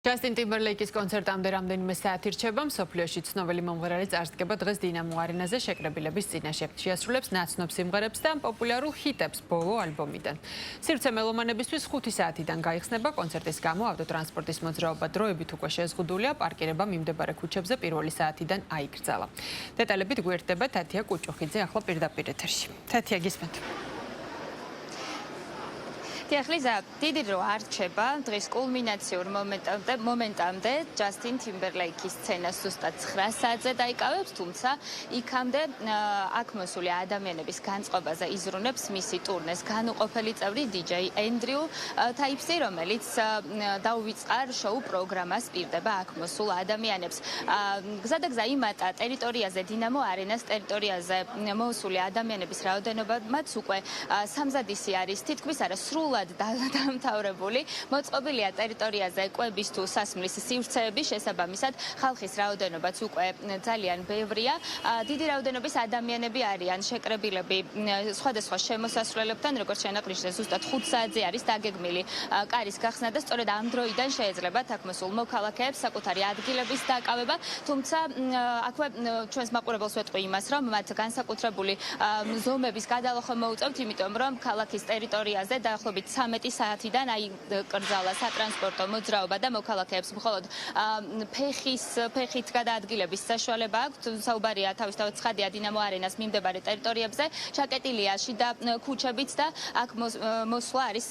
ჯასტინ ტიმბერლეიკის კონცერტამდე რამდენიმე საათი რჩება, მსოფლიოში ცნობილი მომღერალი წარსდგება დღეს დინამო არენაზე შეკრებილების წინაშე. შეასრულებს ნაცნობ სიმღერებს და პოპულარულ ჰიტებს ბოლო ალბომიდან. სივრცე მელომანებისთვის 5 საათიდან გაიხსნება კონცერტის გამო ავტოტრანსპორტის მოძრაობა დროებით უკვე შეზღუდულია, პარკირება მიმდებარე ქუჩებზე პირველი საათიდან აიკრძალა. დეტალებით გვერდება თათია კუჭუხიძე ახლა პირდაპირ ეთერში. თათია, გისმენთ. Ლიზა, დიდი დრო არ რჩება დღის კულმინაციურ მომენტამდე ჯასტინ ტიმბერლეიკის სცენა ზუსტად 9 საათზე დაიკავებს, თუმცა იქამდე აქ მოსული ადამიანების განწყობაზე იზრუნებს მისი ტურნეს განუყოფელი წევრი DJ ენდრიუ თაიფსი, რომელიც დაუვიწყარ შოუ პროგრამას პირდება აქ მოსულ ადამიანებს. გზადაგზა იმატა ტერიტორიაზე, დინამო არენას ტერიტორიაზე მოსული ადამიანების რაოდენობაც უკვე სამზადისი არის, თითქმის არა სრულად დამთავრებული. მოწყობილია ტერიტორიაზე კვების თუ სასმლის სივრცეები, შესაბამისად ხალხის რაოდენობაც უკვე ძალიან ბევრია. დიდი რაოდენობის ადამიანები არიან შეკრებილები სხვადასხვა შემოსასვლელებთან, როგორც შენაყრიშზე ზუსტად 5 საათზე არის დაგეგმილი კარის გახსნა და სწორედ ამ დროიდან შეეძლებათ აქ მოსულ მოქალაქეებს საკუთარი ადგილების დაკავება, თუმცა აქვე ჩვენს მაყურებელს ვეტყვი იმას, რომ მათ განსაკუთრებული ზომების გადალახვა მოუწევთ, იმიტომ რომ ქალაქის ტერიტორიაზე დაახლოებით 13 საათიდან აიკრძალა სატრანსპორტო მოძრაობა და მოქალაქეებს მხოლოდ ფეხით გადაადგილების საშუალება აქვთ. საუბარია თავისთავად ცხადია დინამო არენას მიმდებარე ტერიტორიებზე, ჩაკეტილია შიდა ქუჩებიც და აქ მოსვლა არის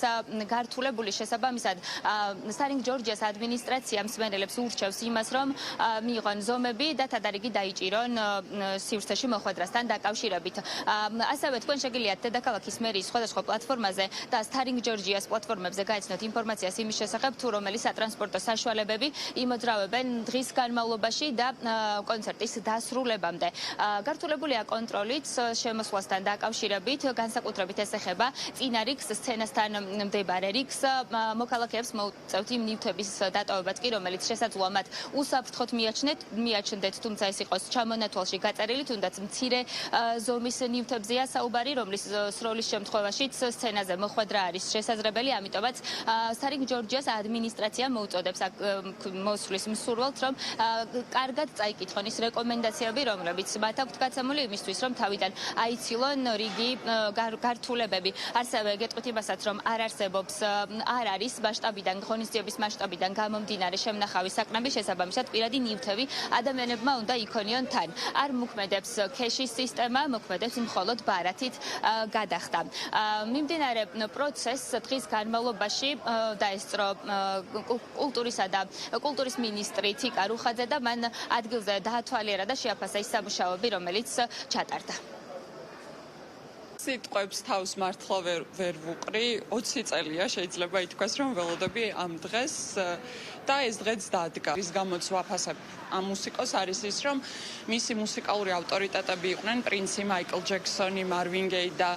გართულებული. შესაბამისად, სარინგ ჯორჯიას ადმინისტრაცია მსმენელებს ურჩევს იმას, რომ მიიღონ ზომები და თადარიგი დაიჭირონ სივრცეში მოხვედრასთან დაკავშირებით. ასევე თქვენ შეგიძლიათ დედაქალაქის მერიის სხვადასხვა პლატფორმაზე და სარინგ ჯორჯიას პლატფორმებზე გაიცნოთ ინფორმაციას იმის შესახებ, თუ რომელი სატრანსპორტო საშუალებები იმოძრავებენ დღის განმავლობაში და კონცერტის დასრულებამდე. გართულებულია კონტროლიც შემოსვლასთან დაკავშირებით, განსაკუთრებით ეს ეხება წინა რიგს, სცენასთან მდებარე რიგს. მოქალაქეებს მოუწევთ იმ ნივთების დატოვებაც კი, რომელიც შესაძლოა მათ უსაფრთხოდ მიაჩნდეთ, თუმცა ეს იყოს ჩამონათვალში გაწერილი, თუნდაც მცირე ზომის ნივთებზეა საუბარი, რომლის სროლის შემთხვევაშიც სცენაზე მოხვედრა არის შესაძლებელი, ამიტომაც სარინგ ჯორჯიას ადმინისტრაცია მოუწოდებს მოსვლის მსურველთ, რომ კარგად წაიკითხონ ის რეკომენდაციები, რომლებიც მათ აქვთ გაცემული იმისთვის, რომ თავიდან აიცილონ რიგი გართულებები. ასევე გეტყვით იმასაც, რომ არ არის მასშტაბიდან, ღონისძიების მასშტაბიდან გამომდინარე შემნახავი საკნები, შესაბამისად პირადი ნივთები ადამიანებმა უნდა იქონიონ თან. არ მოქმედებს ქეშის სისტემა, მოქმედებს მხოლოდ ბარათით გადახდა. მიმდინარე პროცესს დღის განმავლობაში დაესწრო კულტურის მინისტრი თიკა რუხაძე და მან ადგილზე დაათვალიერა და შეაფასა ის სამუშაოები, რომელიც ჩატარდა. სიტყვებს თავს მართლა ვერ ვუყრი, 20 წელია შეიძლება ითქვას, რომ ველოდები ამ დღეს და ეს დღეც დადგა. ის გამოც ვაფასებ ამ მუსიკოს არის ის, რომ მისი მუსიკალური ავტორიტეტები იყვნენ პრინცი, მაიკლ ჯექსონი, მარვინ გეი და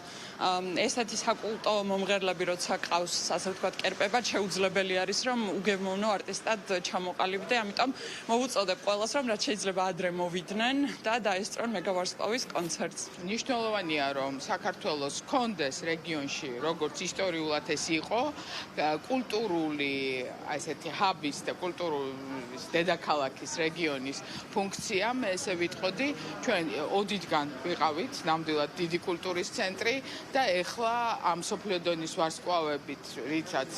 ესეთი საკულტო მომღერლები, როცა ყავს, ასე ვთქვათ, კერპებად, შეუძლებელი არის, რომ უგემოვნო არტისტად ჩამოყალიბდე, ამიტომ მოვუწოდებ ყველას, რომ რაც შეიძლება ადრე მოვიდნენ და დაესწრონ მეგავარსკვლავის კონცერტს. მნიშვნელოვანია, რომ საქართველოს კონდეს რეგიონში, როგორც ისტორიულად ეს იყო, კულტურული ესეთი ჰაბის და კულტურის დედაქალაქის რეგიონის ფუნქცია, მე ესე ვიტყოდი, ჩვენ ოდითგან ვიყავით ნამდვილად დიდი კულტურის ცენტრი და ეხლა ამ მსოფლიო დონის ვარსკვლავებით, რითაც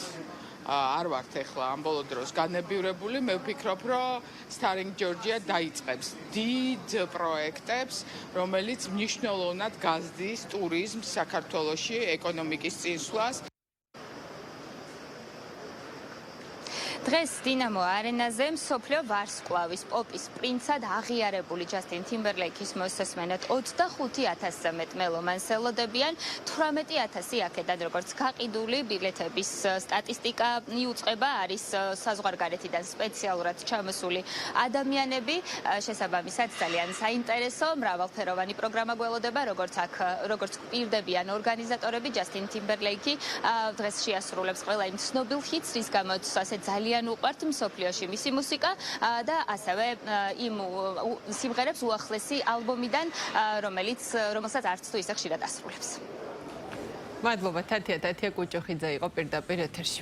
არ ვართ ეხლა ამ ბოლო დროს განებივრებული, მე ვფიქრობ, რომ სარინგ ჯორჯია დაიწყებს დიდ პროექტებს, რომელიც მნიშვნელოვნად გაზრდის ტურიზმს საქართველოში, ეკონომიკის წინსვლას. დღეს დინამო არენაზე მსოფლიო ვარსკვლავის პოპის პრინცად აღიარებული ჯასტინ ტიმბერლეიკის მოსასმენად 25,000-ზე მეტ მელომანს ელოდებიან, 18,000 აქედან როგორც გაყიდული ბილეთების სტატისტიკა იუწყება, არის საზღვარგარეთიდან სპეციალურად ჩამოსული ადამიანები, შესაბამისად ძალიან საინტერესო, მრავალფეროვანი პროგრამა გველოდება, როგორც პირდებიან ორგანიზატორები, ჯასტინ ტიმბერლეიკი დღეს შეასრულებს ყველა იმ ცნობილ ჰიტს, რის გამოც ასე ძალიან უყვართ მსოფლიოში მისი მუსიკა და ასევე იმ სიმღერებს უახლესი ალბომიდან, რომელსაც არც თუ ისე ხშირად ასრულებს. მადლობა თათია კუჭუხიძე იყო პირდაპირ ეთერში.